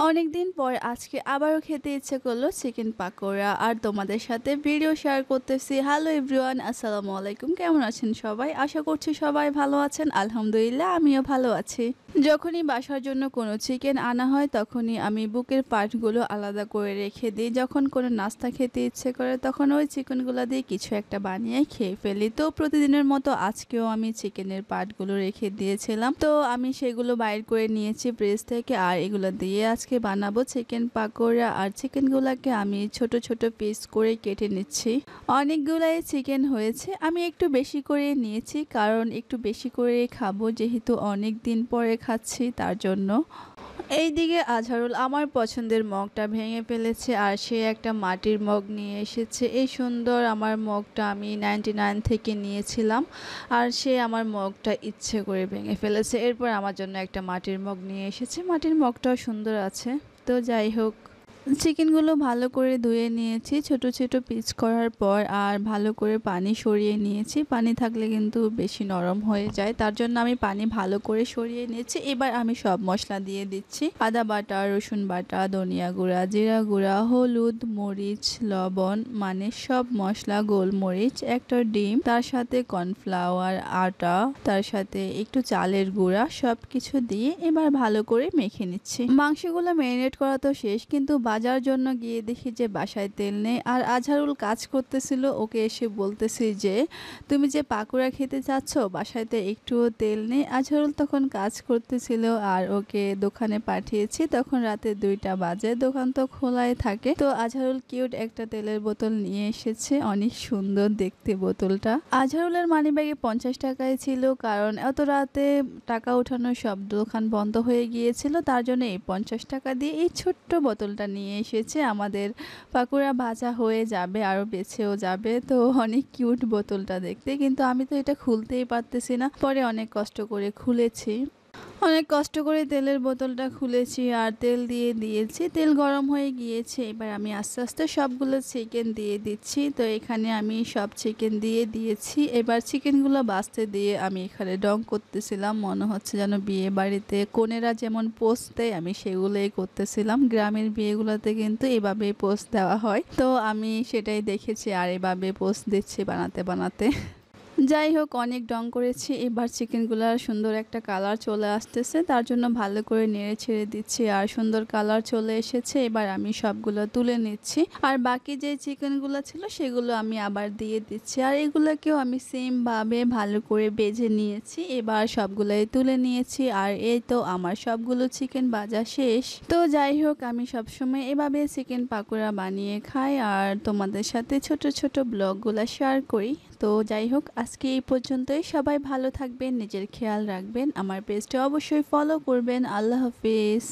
অনেকদিন পর আজকে আবারও খেতে ইচ্ছে করলো চিকেন পাকোড়া আর তোমাদের সাথে ভিডিও শেয়ার করতেছি। হ্যালো এভরিওয়ান, আসসালামু আলাইকুম। কেমন আছেন সবাই? আশা করছি সবাই ভালো আছেন। আলহামদুলিল্লাহ আমিও ভালো আছি। যখনই বাসার জন্য কোনো চিকেন আনা হয় তখনই আমি বুকের পার্টগুলো আলাদা করে রেখে দিই। যখন কোনো নাস্তা খেতে ইচ্ছে করে তখন ওই চিকেনগুলো দিয়ে কিছু একটা বানিয়ে খেয়ে ফেলি। তো প্রতিদিনের মতো আজকেও আমি চিকেনের পার্টগুলো রেখে দিয়েছিলাম, তো আমি সেগুলো বাইর করে নিয়েছি ফ্রিজ থেকে আর এগুলো দিয়ে আজকে বানাবো চিকেন পাকোড়া। আর চিকেনগুলোকে আমি ছোট ছোট পিস করে কেটে নিচ্ছি। অনেকগুলাই চিকেন হয়েছে, আমি একটু বেশি করে নিয়েছি কারণ একটু বেশি করে খাবো, যেহেতু অনেক দিন পরে খাচ্ছি তার জন্য। এইদিকে আজহারুল আমার পছন্দের মগটা ভেঙে ফেলেছে আর সে একটা মাটির মগ নিয়ে এসেছে। এই সুন্দর আমার মগটা আমি 99 থেকে নিয়েছিলাম আর সে আমার মগটা ইচ্ছে করে ভেঙে ফেলেছে। এরপর আমার জন্য একটা মাটির মগ নিয়ে এসেছে, মাটির মগটাও সুন্দর আছে। তো যাই হোক, চিকেনগুলো ভালো করে ধুয়ে নিয়েছি ছোট ছোট পিস করার পর, আর ভালো করে পানি সরিয়ে নিয়েছি। পানি থাকলে কিন্তু বেশি নরম হয়ে যায়, তার জন্য আমি পানি ভালো করে সরিয়ে নিয়েছি। এবার আমি সব মশলা দিয়ে দিচ্ছি: আদা বাটা, রসুন বাটা, ধনিয়া গুঁড়া, জিরা গুঁড়া, হলুদ, মরিচ, লবণ মানে সব মশলা, গোলমরিচ, একটা ডিম, তার সাথে কর্নফ্লাওয়ার, আটা, তার সাথে একটু চালের গুঁড়া, সব কিছু দিয়ে এবার ভালো করে মেখে নিচ্ছি। মাংসগুলো ম্যারিনেট করা তো শেষ, কিন্তু বাজার জন্য গিয়ে দেখি যে বাসায় তেল নেই। আর আজহারুল কাজ করতেছিল, ওকে এসে বলতেছি যে তুমি যে পাকোড়া খেতে চাচ্ছ বাসায়তে একটুও তেল নেই। আজহারুল তখন কাজ করতেছিল আর ওকে দোকানে পাঠিয়েছি। তখন রাতে 2টা বাজে, দোকান তো খোলাই থাকে। তো আজহারুল কিউট একটা তেলের বোতল নিয়ে এসেছে, অনেক সুন্দর দেখতে বোতলটা। আজহারুলের মানিব্যাগে 50 টাকাই ছিল, কারণ এত রাতে টাকা উঠানোর সব দোকান বন্ধ হয়ে গিয়েছিল, তার জন্য এই 50 টাকা দিয়ে এই ছোট্ট বোতলটা নিয়ে এসেছে। আমাদের পাকোড়া ভাজা হয়ে যাবে, আরও বেঁচেও যাবে। তো অনেক কিউট বোতলটা দেখতে, কিন্তু আমি তো এটা খুলতেই পারতেছি না। পরে অনেক কষ্ট করে খুলেছি, অনেক কষ্ট করে তেলের বোতলটা খুলেছি আর তেল দিয়ে দিয়েছি। তেল গরম হয়ে গিয়েছে, এবার আমি আস্তে আস্তে সবগুলো চিকেন দিয়ে দিচ্ছি। তো এখানে আমি সব চিকেন দিয়ে দিয়েছি। এবার চিকেনগুলো বাছতে দিয়ে আমি এখানে ডং করতেছিলাম, মনে হচ্ছে যেন বিয়ে বাড়িতে কনেরা যেমন পোস্ট দেয় আমি সেগুলোই করতেছিলাম। গ্রামের বিয়েগুলোতে কিন্তু এভাবেই পোস্ট দেওয়া হয়, তো আমি সেটাই দেখেছি আর এভাবে পোস্ট দিচ্ছি বানাতে বানাতে। যাই হোক, অনেক ডং করেছি। এবার চিকেনগুলার সুন্দর একটা কালার চলে আসতেছে, তার জন্য ভালো করে নেড়ে ছেড়ে দিচ্ছি আর সুন্দর কালার চলে এসেছে। এবার আমি সবগুলো তুলে নিচ্ছি আর বাকি যে চিকেনগুলো ছিল সেগুলো আমি আবার দিয়ে দিচ্ছি। আর এগুলোকেও আমি সেম ভাবে ভালো করে ভেজে নিয়েছি। এবার সবগুলোই তুলে নিয়েছি আর এই তো আমার সবগুলো চিকেন ভাজা শেষ। তো যাই হোক, আমি সবসময় এভাবে চিকেন পাকোড়া বানিয়ে খাই আর তোমাদের সাথে ছোট ছোট ব্লগগুলো শেয়ার করি। তো যাই হোক, আজকে এই পর্যন্তই। সবাই ভালো থাকবেন, নিজের খেয়াল রাখবেন, আমার পেজটা অবশ্যই ফলো করবেন। আল্লাহ হাফিজ।